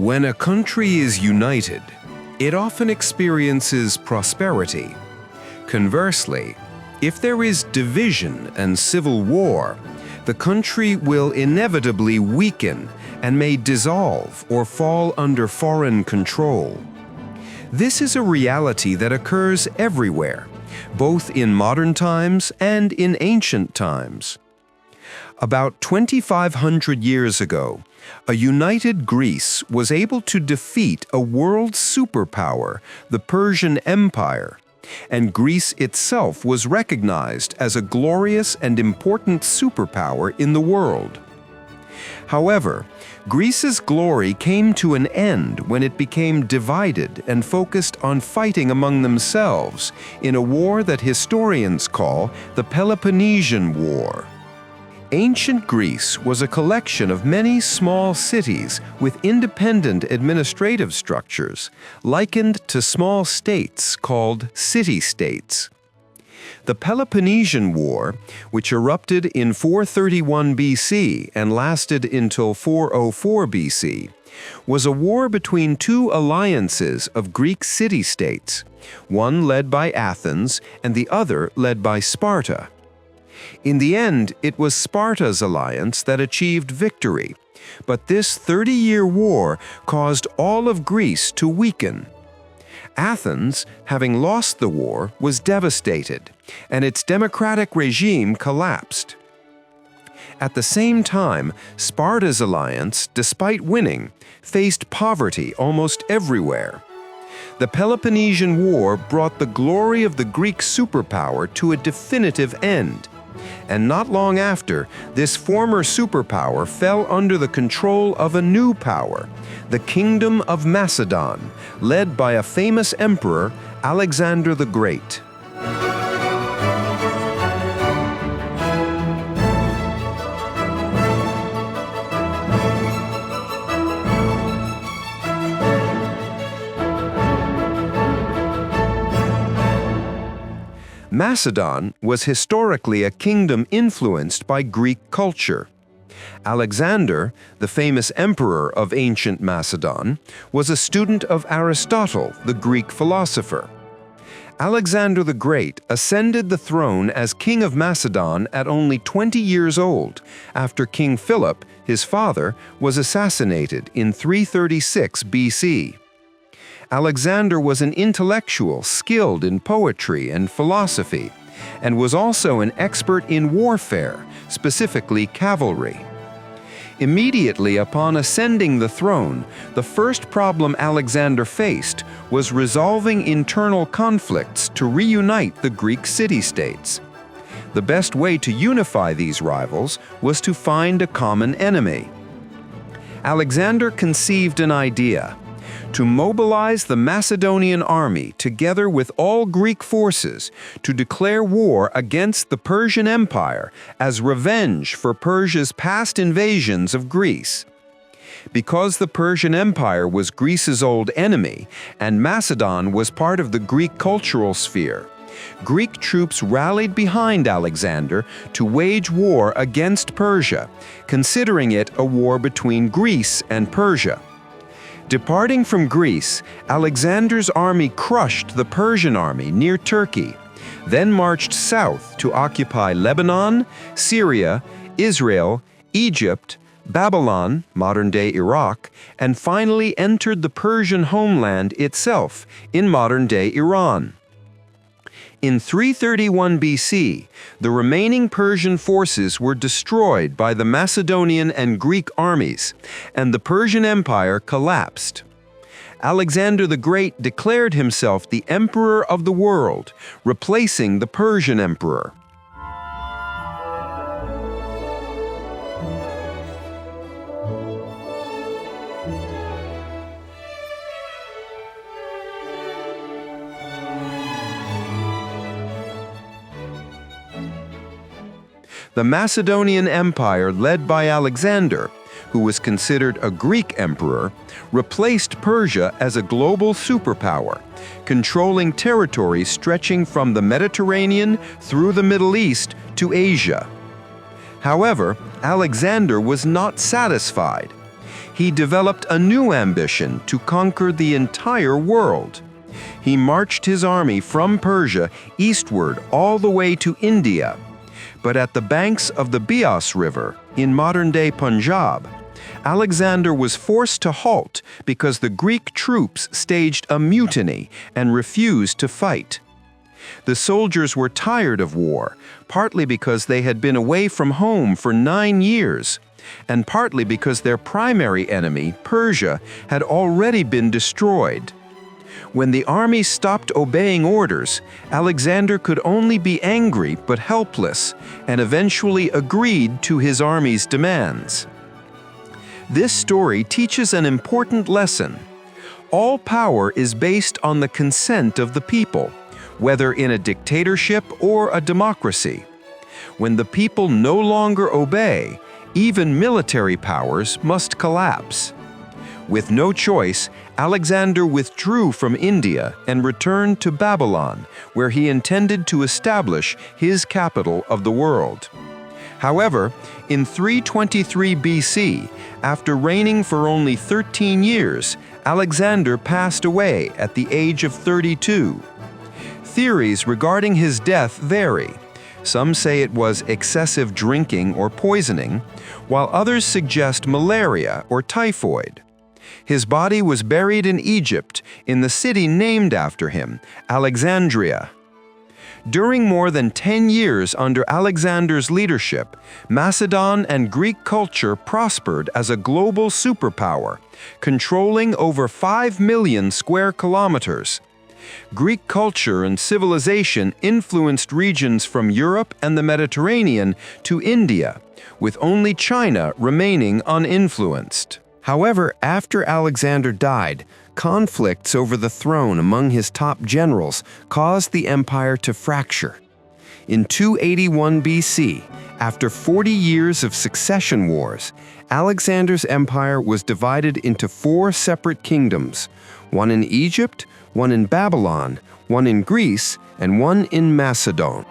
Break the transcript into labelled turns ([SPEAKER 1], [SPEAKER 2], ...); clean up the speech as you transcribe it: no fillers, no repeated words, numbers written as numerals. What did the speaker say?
[SPEAKER 1] When a country is united, it often experiences prosperity. Conversely, if there is division and civil war, the country will inevitably weaken and may dissolve or fall under foreign control. This is a reality that occurs everywhere, both in modern times and in ancient times. About 2,500 years ago, a united Greece was able to defeat a world superpower, the Persian Empire, and Greece itself was recognized as a glorious and important superpower in the world. However, Greece's glory came to an end when it became divided and focused on fighting among themselves in a war that historians call the Peloponnesian War. Ancient Greece was a collection of many small cities with independent administrative structures, likened to small states called city-states. The Peloponnesian War, which erupted in 431 BC and lasted until 404 BC, was a war between two alliances of Greek city-states, one led by Athens and the other led by Sparta. In the end, it was Sparta's alliance that achieved victory, but this 30-year war caused all of Greece to weaken. Athens, having lost the war, was devastated, and its democratic regime collapsed. At the same time, Sparta's alliance, despite winning, faced poverty almost everywhere. The Peloponnesian War brought the glory of the Greek superpower to a definitive end. And not long after, this former superpower fell under the control of a new power, the Kingdom of Macedon, led by a famous emperor, Alexander the Great. Macedon was historically a kingdom influenced by Greek culture. Alexander, the famous emperor of ancient Macedon, was a student of Aristotle, the Greek philosopher. Alexander the Great ascended the throne as king of Macedon at only 20 years old, after King Philip, his father, was assassinated in 336 BC. Alexander was an intellectual skilled in poetry and philosophy, and was also an expert in warfare, specifically cavalry. Immediately upon ascending the throne, the first problem Alexander faced was resolving internal conflicts to reunite the Greek city-states. The best way to unify these rivals was to find a common enemy. Alexander conceived an idea: to mobilize the Macedonian army together with all Greek forces to declare war against the Persian Empire as revenge for Persia's past invasions of Greece. Because the Persian Empire was Greece's old enemy and Macedon was part of the Greek cultural sphere, Greek troops rallied behind Alexander to wage war against Persia, considering it a war between Greece and Persia. Departing from Greece, Alexander's army crushed the Persian army near Turkey, then marched south to occupy Lebanon, Syria, Israel, Egypt, Babylon, modern-day Iraq, and finally entered the Persian homeland itself in modern-day Iran. In 331 BC, the remaining Persian forces were destroyed by the Macedonian and Greek armies, and the Persian Empire collapsed. Alexander the Great declared himself the emperor of the world, replacing the Persian emperor. The Macedonian Empire, led by Alexander, who was considered a Greek emperor, replaced Persia as a global superpower, controlling territories stretching from the Mediterranean through the Middle East to Asia. However, Alexander was not satisfied. he developed a new ambition to conquer the entire world. He marched his army from Persia eastward all the way to India. But at the banks of the Beas River, in modern-day Punjab, Alexander was forced to halt because the Greek troops staged a mutiny and refused to fight. The soldiers were tired of war, partly because they had been away from home for 9 years, and partly because their primary enemy, Persia, had already been destroyed. When the army stopped obeying orders, Alexander could only be angry but helpless, and eventually agreed to his army's demands. This story teaches an important lesson. All power is based on the consent of the people, whether in a dictatorship or a democracy. When the people no longer obey, even military powers must collapse. With no choice, Alexander withdrew from India and returned to Babylon, where he intended to establish his capital of the world. However, in 323 BC, after reigning for only 13 years, Alexander passed away at the age of 32. Theories regarding his death vary. Some say it was excessive drinking or poisoning, while others suggest malaria or typhoid. His body was buried in Egypt, in the city named after him, Alexandria. During more than 10 years under Alexander's leadership, Macedon and Greek culture prospered as a global superpower, controlling over 5 million square kilometers. Greek culture and civilization influenced regions from Europe and the Mediterranean to India, with only China remaining uninfluenced. However, after Alexander died, conflicts over the throne among his top generals caused the empire to fracture. In 281 BC, after 40 years of succession wars, Alexander's empire was divided into 4 separate kingdoms, one in Egypt, one in Babylon, one in Greece, and one in Macedon.